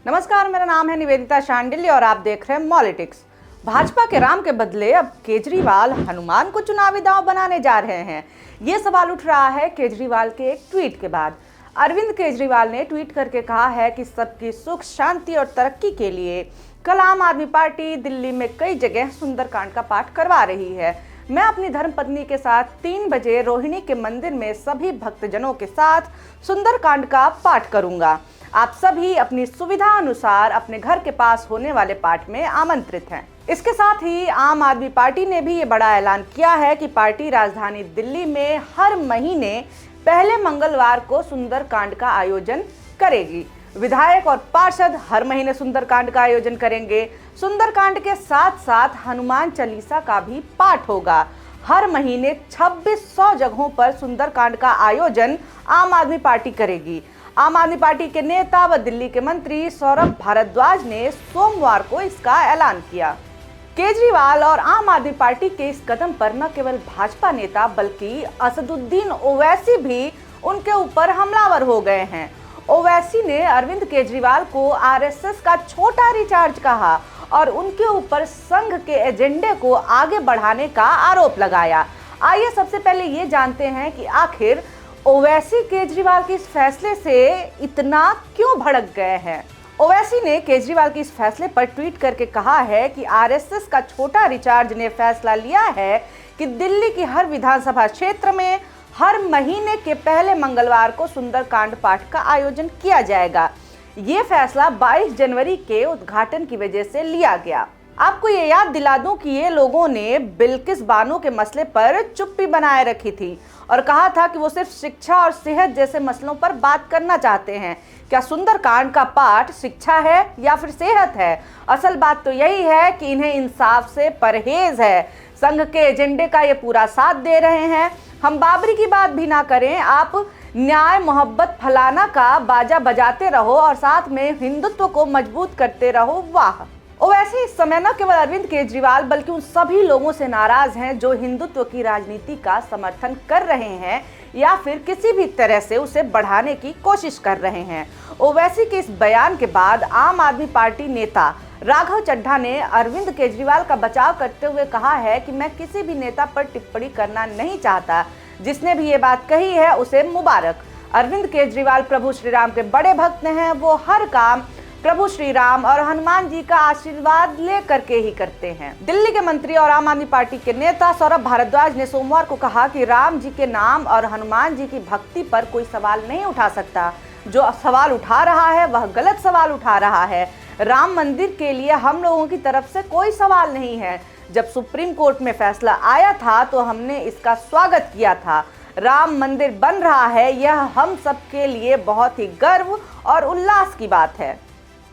नमस्कार, मेरा नाम है निवेदिता शांडिल्य और आप देख रहे हैं मॉलिटिक्स। भाजपा के राम के बदले अब केजरीवाल हनुमान को चुनावी दांव बनाने जा रहे हैं। ये सवाल उठ रहा है केजरीवाल के एक ट्वीट के बाद। अरविंद केजरीवाल ने ट्वीट करके कहा है कि सबकी सुख शांति और तरक्की के लिए कल आम आदमी पार्टी दिल्ली में कई जगह सुंदरकांड का पाठ करवा रही है। मैं अपनी धर्मपत्नी के साथ 3 बजे रोहिणी के मंदिर में सभी भक्तजनों के साथ सुंदरकांड का पाठ करूंगा। आप सभी अपनी सुविधा अनुसार अपने घर के पास होने वाले पाठ में आमंत्रित हैं। इसके साथ ही आम आदमी पार्टी ने भी ये बड़ा ऐलान किया है कि पार्टी राजधानी दिल्ली में हर महीने पहले मंगलवार को सुंदरकांड का आयोजन करेगी। विधायक और पार्षद हर महीने सुंदरकांड का आयोजन करेंगे। सुंदरकांड के साथ साथ हनुमान चालीसा का भी पाठ होगा। हर महीने 2600 जगहों पर सुंदरकांड का आयोजन आम आदमी पार्टी करेगी। आम आदमी पार्टी के नेता व दिल्ली के मंत्री सौरभ भारद्वाज ने सोमवार को इसका ऐलान किया। केजरीवाल और आम आदमी पार्टी के इस कदम पर न केवल भाजपा नेता बल्कि असदुद्दीन ओवैसी भी उनके ऊपर हमलावर हो गए हैं। ओवैसी ने अरविंद केजरीवाल को आरएसएस का छोटा रिचार्ज कहा और उनके ऊपर संघ के एजेंडे को आगे बढ़ाने का आरोप लगाया। आइए सबसे पहले ये जानते हैं कि आखिर ओवैसी केजरीवाल के इस फैसले से इतना क्यों भड़क गए हैं। ओवैसी ने केजरीवाल के इस फैसले पर ट्वीट करके कहा है कि आरएसएस का छोटा रिचार्ज ने फैसला लिया है कि दिल्ली की हर विधानसभा क्षेत्र में हर महीने के पहले मंगलवार को सुंदरकांड पाठ का आयोजन किया जाएगा। ये फैसला 22 जनवरी के उद्घाटन की वजह से लिया गया। आपको ये याद दिला दूं कि ये लोगों ने बिल्किस बानो के मसले पर चुप्पी बनाए रखी थी और कहा था कि वो सिर्फ शिक्षा और सेहत जैसे मसलों पर बात करना चाहते हैं। क्या सुंदरकांड का पाठ शिक्षा है या फिर सेहत है? असल बात तो यही है कि इन्हें इंसाफ से परहेज है। संघ के एजेंडे का ये पूरा साथ दे रहे हैं। हम बाबरी की बात भी ना करें, आप न्याय मोहब्बत फलाना का बाजा बजाते रहो और साथ में हिंदुत्व को मजबूत करते रहो। वाह! ओवैसी इस समय न केवल अरविंद केजरीवाल बल्कि उन सभी लोगों से नाराज हैं जो हिंदुत्व की राजनीति का समर्थन कर रहे हैं या फिर किसी भी तरह से उसे बढ़ाने की कोशिश कर रहे हैं। ओवैसी के इस बयान के बाद आम आदमी पार्टी नेता राघव चड्ढा ने अरविंद केजरीवाल का बचाव करते हुए कहा है कि मैं किसी भी नेता पर टिप्पणी करना नहीं चाहता। जिसने भी ये बात कही है उसे मुबारक। अरविंद केजरीवाल प्रभु श्री राम के बड़े भक्त हैं। वो हर काम प्रभु श्री राम और हनुमान जी का आशीर्वाद ले करके ही करते हैं। दिल्ली के मंत्री और आम आदमी पार्टी के नेता सौरभ भारद्वाज ने सोमवार को कहा कि राम जी के नाम और हनुमान जी की भक्ति पर कोई सवाल नहीं उठा सकता। जो सवाल उठा रहा है वह गलत सवाल उठा रहा है। राम मंदिर के लिए हम लोगों की तरफ से कोई सवाल नहीं है। जब सुप्रीम कोर्ट में फैसला आया था तो हमने इसका स्वागत किया था। राम मंदिर बन रहा है, यह हम सबके लिए बहुत ही गर्व और उल्लास की बात है।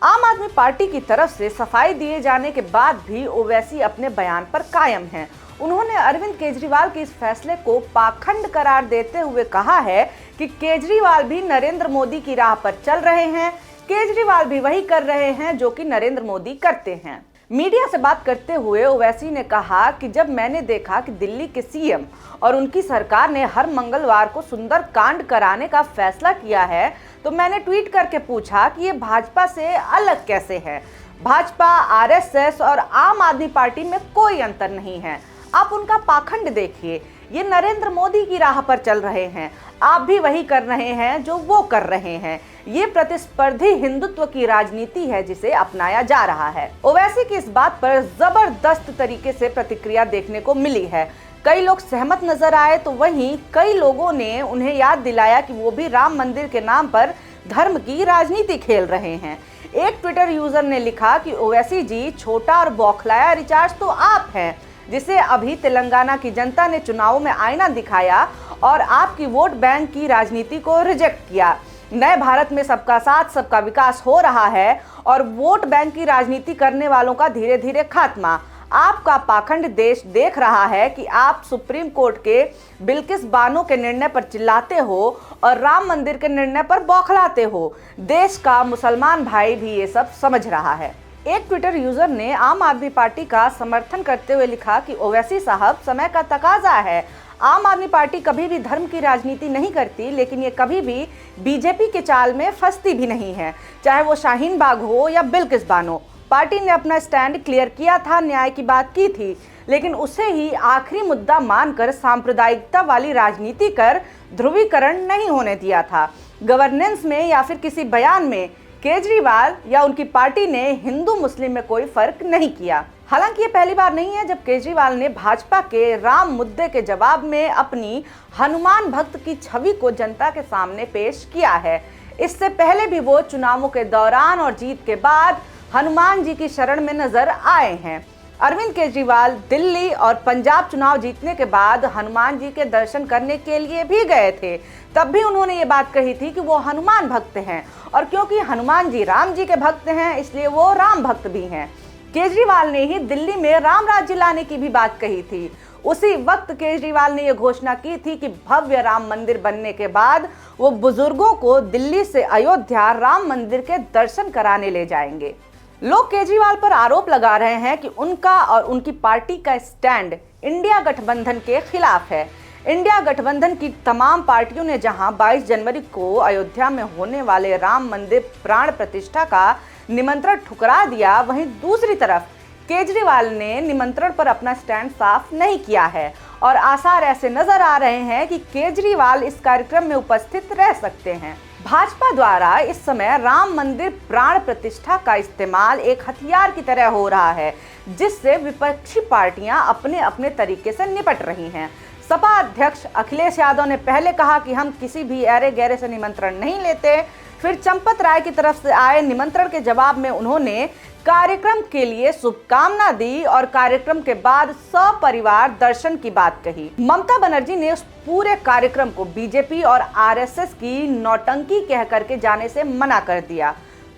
आम आदमी पार्टी की तरफ से सफाई दिए जाने के बाद भी ओवैसी अपने बयान पर कायम हैं। उन्होंने अरविंद केजरीवाल के इस फैसले को पाखंड करार देते हुए कहा है कि केजरीवाल भी नरेंद्र मोदी की राह पर चल रहे हैं। केजरीवाल भी वही कर रहे हैं जो कि नरेंद्र मोदी करते हैं। मीडिया से बात करते हुए ओवैसी ने कहा कि जब मैंने देखा कि दिल्ली के सीएम और उनकी सरकार ने हर मंगलवार को सुंदरकांड कराने का फैसला किया है तो मैंने ट्वीट करके पूछा कि ये भाजपा से अलग कैसे है। भाजपा, आरएसएस और आम आदमी पार्टी में कोई अंतर नहीं है। आप उनका पाखंड देखिए। ये नरेंद्र मोदी की राह पर चल रहे हैं। आप भी वही कर रहे हैं जो वो कर रहे हैं। ये प्रतिस्पर्धी हिंदुत्व की राजनीति है जिसे अपनाया जा रहा है। ओवैसी की इस बात पर जबरदस्त तरीके से प्रतिक्रिया देखने को मिली है। कई लोग सहमत नजर आए तो वहीं कई लोगों ने उन्हें याद दिलाया कि वो भी राम मंदिर के नाम पर धर्म की राजनीति खेल रहे हैं। एक ट्विटर यूजर ने लिखा कि ओवैसी जी, छोटा और बौखलाया रिचार्ज तो आप हैं जिसे अभी तेलंगाना की जनता ने चुनाव में आईना दिखाया और आपकी वोट बैंक की राजनीति को रिजेक्ट किया। नए भारत में सबका साथ सबका विकास हो रहा है और वोट बैंक की राजनीति करने वालों का धीरे धीरे खात्मा। आपका पाखंड देश देख रहा है कि आप सुप्रीम कोर्ट के बिल्किस बानो के निर्णय पर चिल्लाते हो और राम मंदिर के निर्णय पर बौखलाते हो। देश का मुसलमान भाई भी ये सब समझ रहा है। एक ट्विटर यूजर ने आम आदमी पार्टी का समर्थन करते हुए लिखा कि ओवैसी साहब, समय का तकाजा है, आम आदमी पार्टी कभी भी धर्म की राजनीति नहीं करती, लेकिन ये कभी भी बीजेपी के चाल में फंसती भी नहीं है, चाहे वो शाहीन बाग हो या बिल्किस बानो। पार्टी ने अपना स्टैंड क्लियर किया था, न्याय की बात की थी, लेकिन उसे ही आखिरी मुद्दा मानकर सांप्रदायिकता वाली राजनीति कर ध्रुवीकरण नहीं होने दिया था। गवर्नेंस में या फिर किसी बयान में केजरीवाल या उनकी पार्टी ने हिंदू मुस्लिम में कोई फर्क नहीं किया। हालांकि ये पहली बार नहीं है जब केजरीवाल ने भाजपा के राम मुद्दे के जवाब में अपनी हनुमान भक्त की छवि को जनता के सामने पेश किया है। इससे पहले भी वो चुनावों के दौरान और जीत के बाद हनुमान जी की शरण में नजर आए हैं। अरविंद केजरीवाल दिल्ली और पंजाब चुनाव जीतने के बाद हनुमान जी के दर्शन करने के लिए भी गए थे। तब भी उन्होंने ये बात कही थी कि वो हनुमान भक्त हैं, और क्योंकि हनुमान जी राम जी के भक्त हैं इसलिए वो राम भक्त भी हैं। केजरीवाल ने ही दिल्ली में राम राज्य लाने की भी बात कही थी। उसी वक्त केजरीवाल ने यह घोषणा की थी कि भव्य राम मंदिर बनने के बाद वो बुजुर्गों को दिल्ली से अयोध्या राम मंदिर के दर्शन कराने ले जाएंगे। लोग केजरीवाल पर आरोप लगा रहे हैं कि उनका और उनकी पार्टी का स्टैंड इंडिया गठबंधन के खिलाफ है। इंडिया गठबंधन की तमाम पार्टियों ने जहां 22 जनवरी को अयोध्या में होने वाले राम मंदिर प्राण प्रतिष्ठा का निमंत्रण ठुकरा दिया, वहीं दूसरी तरफ केजरीवाल ने निमंत्रण पर अपना स्टैंड साफ नहीं किया है और आसार ऐसे नजर आ रहे हैं कि केजरीवाल इस कार्यक्रम में उपस्थित रह सकते हैं। भाजपा द्वारा इस समय राम मंदिर प्राण प्रतिष्ठा का इस्तेमाल एक हथियार की तरह हो रहा है, जिससे विपक्षी पार्टियां अपने अपने तरीके से निपट रही हैं। सपा अध्यक्ष अखिलेश यादव ने पहले कहा कि हम किसी भी ऐरे गहरे से निमंत्रण नहीं लेते, फिर चंपत राय की तरफ से आए निमंत्रण के जवाब में उन्होंने कार्यक्रम के लिए शुभकामना दी और कार्यक्रम के बाद सपरिवार दर्शन की बात कही। ममता बनर्जी ने उस पूरे कार्यक्रम को बीजेपी और आरएसएस की नौटंकी कह करके जाने से मना कर दिया।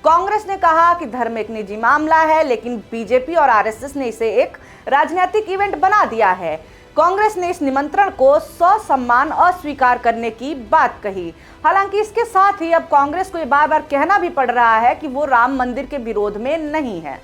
कांग्रेस ने कहा कि धर्म एक निजी मामला है, लेकिन बीजेपी और आरएसएस ने इसे एक राजनीतिक इवेंट बना दिया है। कांग्रेस ने इस निमंत्रण को ससम्मान अस्वीकार करने की बात कही। हालांकि इसके साथ ही अब कांग्रेस को ये बार बार कहना भी पड़ रहा है कि वो राम मंदिर के विरोध में नहीं है।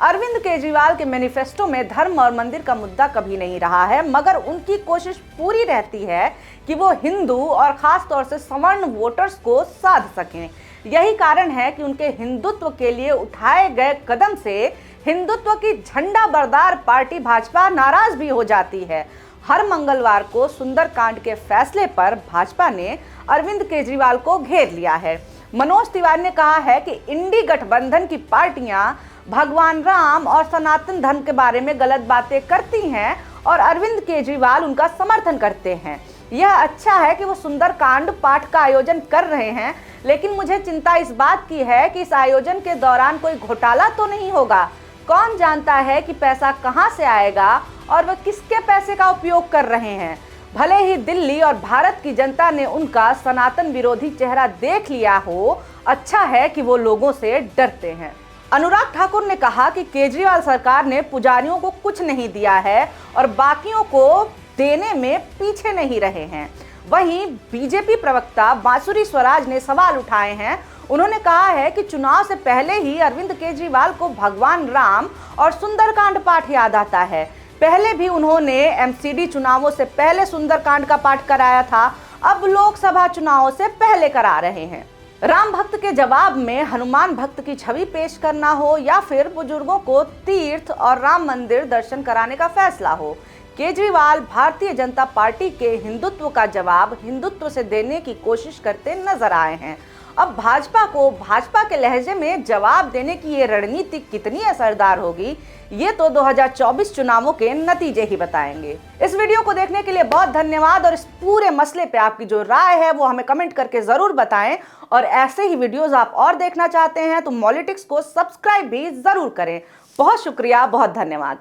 अरविंद केजरीवाल के मैनिफेस्टो में धर्म और मंदिर का मुद्दा कभी नहीं रहा है, मगर उनकी कोशिश पूरी रहती है कि वो हिंदू और खास तौर से सवर्ण वोटर्स को साध सकें। यही कारण है कि उनके हिंदुत्व के लिए उठाए गए कदम से हिंदुत्व की झंडा बरदार पार्टी भाजपा नाराज भी हो जाती है। हर मंगलवार को सुंदरकांड के फैसले पर भाजपा ने अरविंद केजरीवाल को घेर लिया है। मनोज तिवारी ने कहा है कि इंडी गठबंधन की पार्टियां भगवान राम और सनातन धर्म के बारे में गलत बातें करती हैं और अरविंद केजरीवाल उनका समर्थन करते हैं। यह अच्छा है कि वो सुंदरकांड पाठ का आयोजन कर रहे हैं, लेकिन मुझे चिंता इस बात की है कि इस आयोजन के दौरान कोई घोटाला तो नहीं होगा। कौन जानता है कि पैसा कहां से आएगा और वह किसके पैसे का उपयोग कर रहे हैं। भले ही दिल्ली और भारत की जनता ने उनका सनातन विरोधी चेहरा देख लिया हो, अच्छा है कि वो लोगों से डरते हैं। अनुराग ठाकुर ने कहा कि केजरीवाल सरकार ने पुजारियों को कुछ नहीं दिया है और बाकियों को देने में पीछे नहीं रहे हैं। वहीं बीजेपी प्रवक्ता बांसुरी स्वराज ने सवाल उठाए हैं। उन्होंने कहा है कि चुनाव से पहले ही अरविंद केजरीवाल को भगवान राम और सुंदरकांड पाठ याद आता है। पहले भी उन्होंने एमसीडी चुनावों से पहले सुंदरकांड का पाठ कराया था, अब लोकसभा चुनावों से पहले करा रहे हैं। राम भक्त के जवाब में हनुमान भक्त की छवि पेश करना हो या फिर बुजुर्गों को तीर्थ और राम मंदिर दर्शन कराने का फैसला हो, केजरीवाल भारतीय जनता पार्टी के हिंदुत्व का जवाब हिंदुत्व से देने की कोशिश करते नजर आए हैं। अब भाजपा को भाजपा के लहजे में जवाब देने की ये रणनीति कितनी असरदार होगी, ये तो 2024 चुनावों के नतीजे ही बताएंगे। इस वीडियो को देखने के लिए बहुत धन्यवाद और इस पूरे मसले पे आपकी जो राय है वो हमें कमेंट करके जरूर बताएं। और ऐसे ही वीडियोस आप और देखना चाहते हैं तो मॉलिटिक्स को सब्सक्राइब भी जरूर करें। बहुत शुक्रिया, बहुत धन्यवाद।